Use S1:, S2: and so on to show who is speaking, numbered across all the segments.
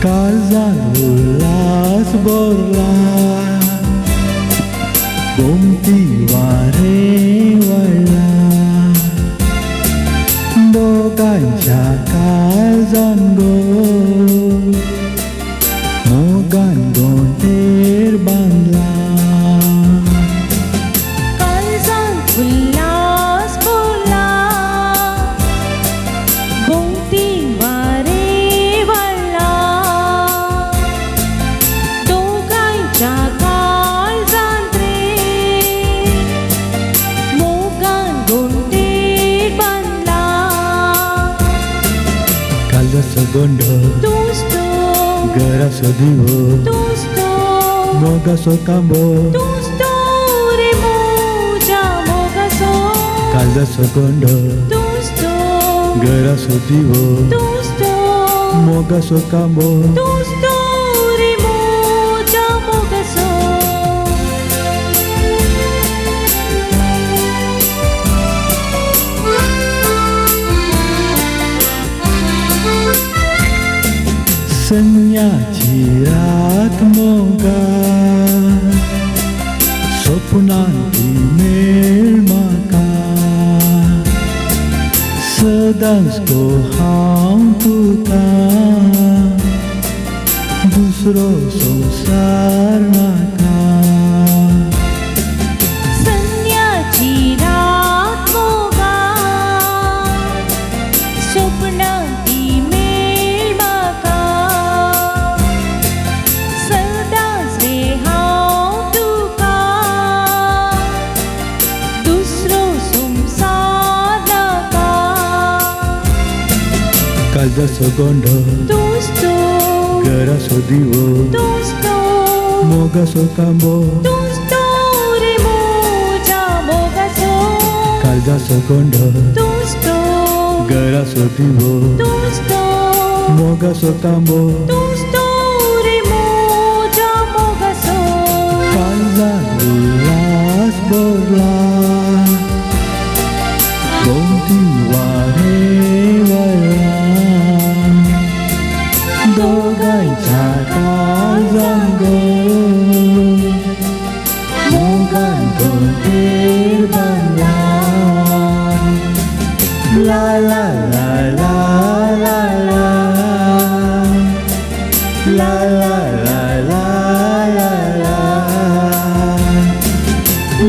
S1: काळजात उल्हास बोरला, गोमती वारे वळला, दोघांच्या काळजान गो मोगान गोंडेर बांधला.
S2: काळजात उल्हास बोलला, गोमती वारे वळला, दोघांच्या काळजांत रे मोगान गोंडेर बांधला.
S1: काळजाचो गोंधळ
S2: तूंच तो,
S1: घराचो दिवो
S2: तूंच तो,
S1: मोगाचो कांबो
S2: तूंच तो रे मोजा मोगाचो.
S1: काळजाचो गोंधळ
S2: तूंच तो,
S1: घराचो दिवो
S2: तूंच तो,
S1: मोगाचो कांबो
S2: तूंच तो रे मोजा मोगाचो.
S1: संन्याची रात मोगा स्वप्नांती मेळ म्हाका, सदांच गो हांव तुका, दुसरो संवसार नाका.
S2: संन्याची रात मोगा स्वप्नांती मेळ म्हाका, सदांच रे हांव तुका, दुसरो संवसार नाका.
S1: काळजाचो गोंधळ
S2: तूंच तो,
S1: घराचो दिवो
S2: तूंच तो,
S1: मोगाचो कांबो
S2: तूंच तो रे मोजा मोगाचो.
S1: काळजाचो गोंधळ
S2: तूंच तो,
S1: घराचो दिवो
S2: तूंच तो,
S1: मोगाचो कांबो
S2: तूंच तो रे मोजा मोगाचो.
S1: काळजात उल्हास बोरला, गोमती वारे वळला, दोघांच्या काळजान गो मोगान गोंडेर बांधला. ला ला ला ला ला ला, ला ला ला ला ला ला,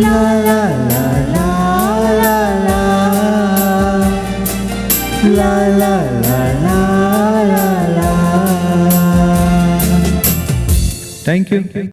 S1: ला ला ला ला ला ला, ला ला ला ला ला ला. Thank you.